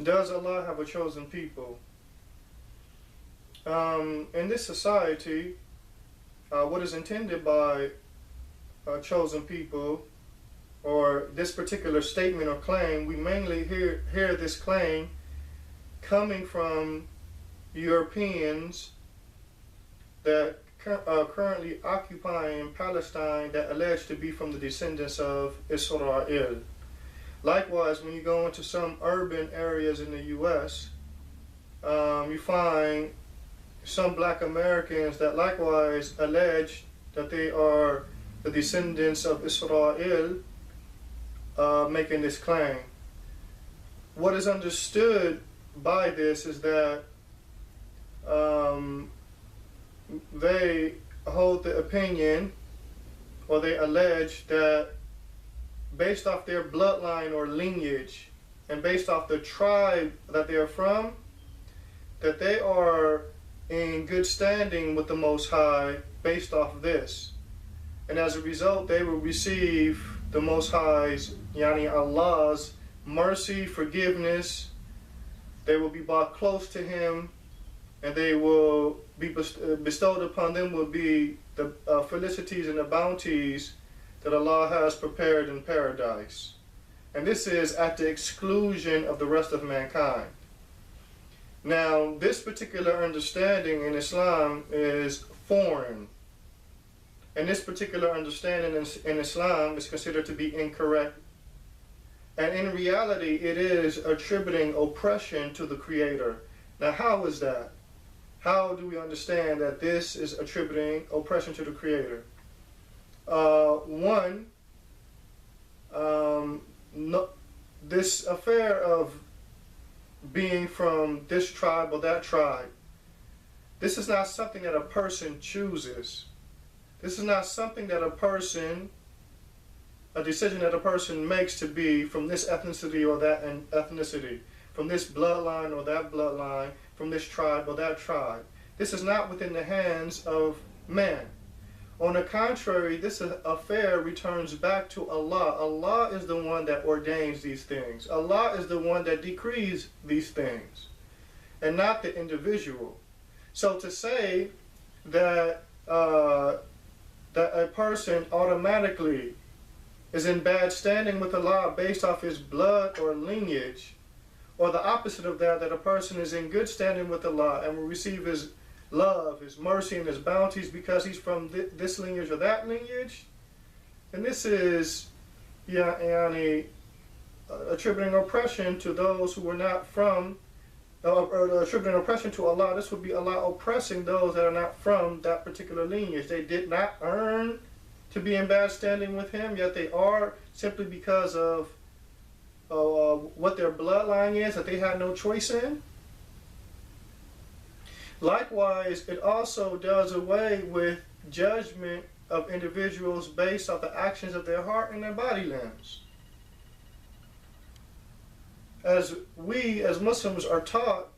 Does Allah have a chosen people? In this society, what is intended by chosen people, or this particular statement or claim, we mainly hear this claim coming from Europeans that are currently occupying Palestine that allege to be from the descendants of Israel. Likewise, when you go into some urban areas in the U.S., you find some black Americans that likewise allege that they are the descendants of Israel, making this claim. What is understood by this is that they hold the opinion, or they allege that based off their bloodline or lineage, and based off the tribe that they are from, that they are in good standing with the Most High based off of this. And as a result, they will receive the Most High's, yani Allah's, mercy, forgiveness. They will be brought close to Him, and they will be bestowed upon them will be the felicities and the bounties that Allah has prepared in paradise. And this is at the exclusion of the rest of mankind. Now, this particular understanding in Islam is foreign. And this particular understanding in Islam is considered to be incorrect. And in reality, it is attributing oppression to the Creator. Now, how is that? How do we understand that this is attributing oppression to the Creator? This affair of being from this tribe or that tribe, this is not something that a person chooses. This is not something that a decision that a person makes to be from this ethnicity or that ethnicity, from this bloodline or that bloodline, from this tribe or that tribe. This is not within the hands of man. On the contrary, this affair returns back to Allah. Allah is the one that ordains these things. Allah is the one that decrees these things, and not the individual. So to say that that a person automatically is in bad standing with Allah based off his blood or lineage, or the opposite of that, that a person is in good standing with Allah and will receive His love, His mercy, and His bounties because he's from this lineage or that lineage, and this is attributing oppression to those who were not from, or attributing oppression to Allah. This would be Allah oppressing those that are not from that particular lineage. They did not earn to be in bad standing with Him, yet they are simply because of what their bloodline is that they had no choice in. Likewise, it also does away with judgment of individuals based off the actions of their heart and their body limbs. As we, as Muslims, are taught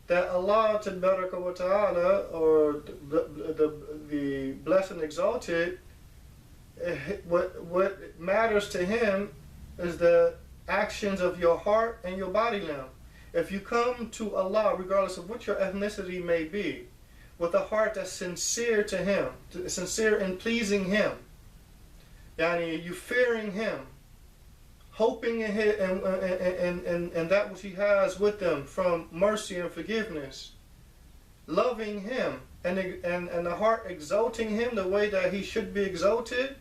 that Allah Tabaraka wa Ta'ala, or the Blessed and Exalted, what matters to Him is the actions of your heart and your body limb. If you come to Allah, regardless of what your ethnicity may be, with a heart that's sincere to Him, sincere in pleasing Him, yani you fearing Him, hoping in that which He has with them from mercy and forgiveness, loving Him, and the heart exalting Him the way that He should be exalted,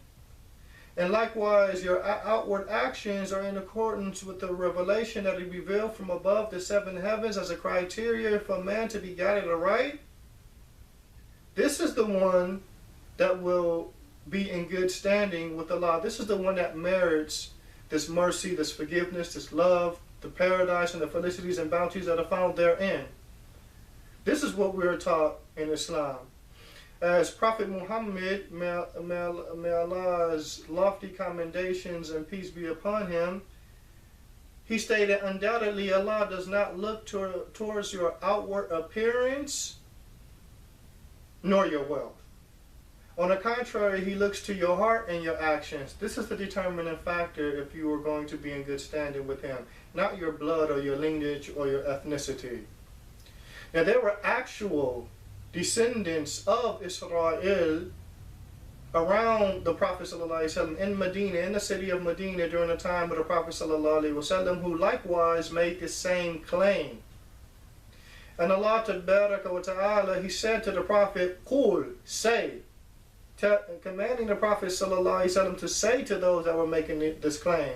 and likewise your outward actions are in accordance with the revelation that He revealed from above the 7 heavens as a criteria for man to be guided aright, this is the one that will be in good standing with Allah. This is the one that merits this mercy, this forgiveness, this love, the paradise, and the felicities and bounties that are found therein. This is what we are taught in Islam. As Prophet Muhammad, may Allah's lofty commendations and peace be upon him, he stated, undoubtedly Allah does not look towards your outward appearance nor your wealth. On the contrary, he looks to your heart and your actions. This is the determining factor if you are going to be in good standing with him, not your blood or your lineage or your ethnicity. Now, there were actual descendants of Israel around the Prophet ﷺ in Medina, in the city of Medina during the time of the Prophet ﷺ, who likewise made the same claim. And Allah Tabaraka wa Ta'ala, he said to the Prophet, Qul, say, commanding the Prophet ﷺ to say to those that were making this claim,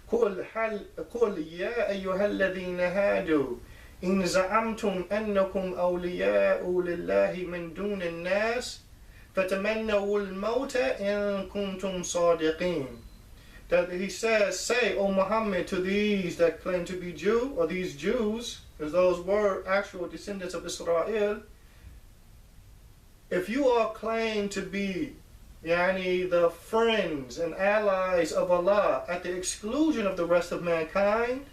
Qul ya ayyuhal ladhina hadu, in za'amtum annakum awliya'u lillahi min dun an-nas, fatamannaw al-mawta in kuntum sadiqin. That he says, say, O Muhammad, to these that claim to be Jew, or these Jews, because those were actual descendants of Israel, if you all claim to be the friends and allies of Allah at the exclusion of the rest of mankind,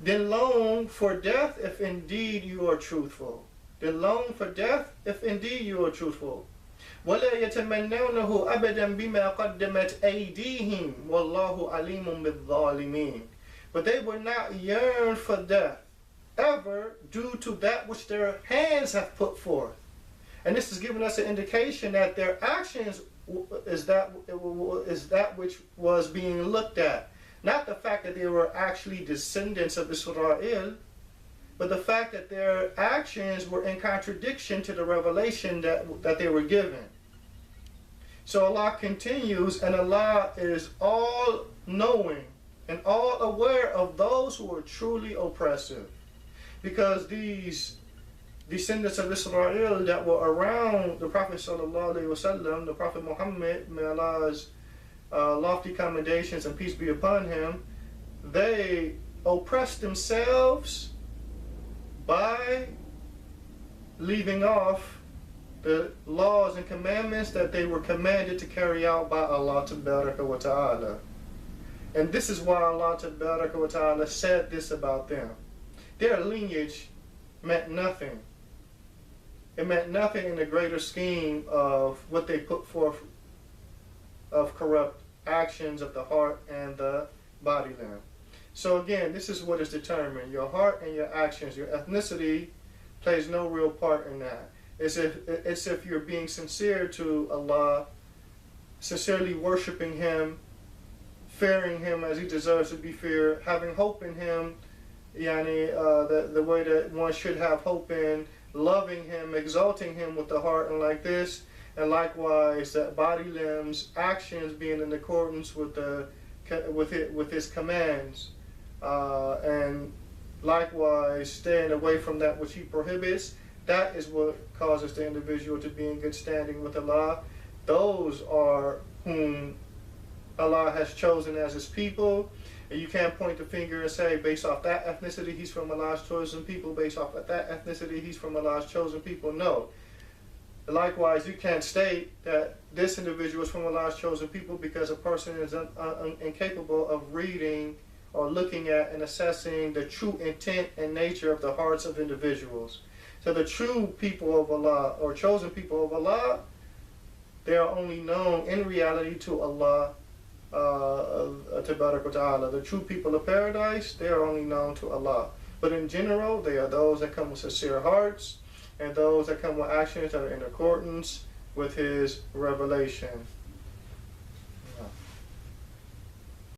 then long for death if indeed you are truthful. Then long for death if indeed you are truthful. وَلَا يَتَمَنَّوْنَهُ أَبَدًا بِمَا قَدَّمَتْ أَيْدِيهِمْ وَاللَّهُ عَلِيمٌ بِالظَّالِمِينَ. But they would not yearn for death ever due to that which their hands have put forth. And this is giving us an indication that their actions is that which was being looked at. Not the fact that they were actually descendants of Israel, but the fact that their actions were in contradiction to the revelation that they were given. So Allah continues, and Allah is all knowing and all aware of those who are truly oppressive. Because these descendants of Israel that were around the Prophet ﷺ, the Prophet Muhammad, may Allah's lofty commendations and peace be upon him, they oppressed themselves by leaving off the laws and commandments that they were commanded to carry out by Allah Tabaraka wa Ta'ala. And this is why Allah Tabaraka wa Ta'ala said this about them. Their lineage meant nothing. It meant nothing in the greater scheme of what they put forth of corrupt actions of the heart and the body limb. So again, this is what is determined. Your heart and your actions, your ethnicity plays no real part in that. It's if you're being sincere to Allah, sincerely worshiping Him, fearing Him as He deserves to be feared, having hope in Him, the way that one should have hope in, loving Him, exalting Him with the heart and like this, and likewise that body limbs, actions being in accordance with His commands, and likewise staying away from that which He prohibits. That is what causes the individual to be in good standing with Allah. Those are whom Allah has chosen as His people. And you can't point the finger and say, based off that ethnicity, he's from Allah's chosen people. Based off of that ethnicity, he's from Allah's chosen people. No. Likewise, you can't state that this individual is from Allah's chosen people because a person is incapable of reading or looking at and assessing the true intent and nature of the hearts of individuals. So the true people of Allah, or chosen people of Allah, they are only known in reality to Allah Tabarak wa Ta'ala. The true people of paradise, they are only known to Allah. But in general, they are those that come with sincere hearts and those that come with actions that are in accordance with His revelation.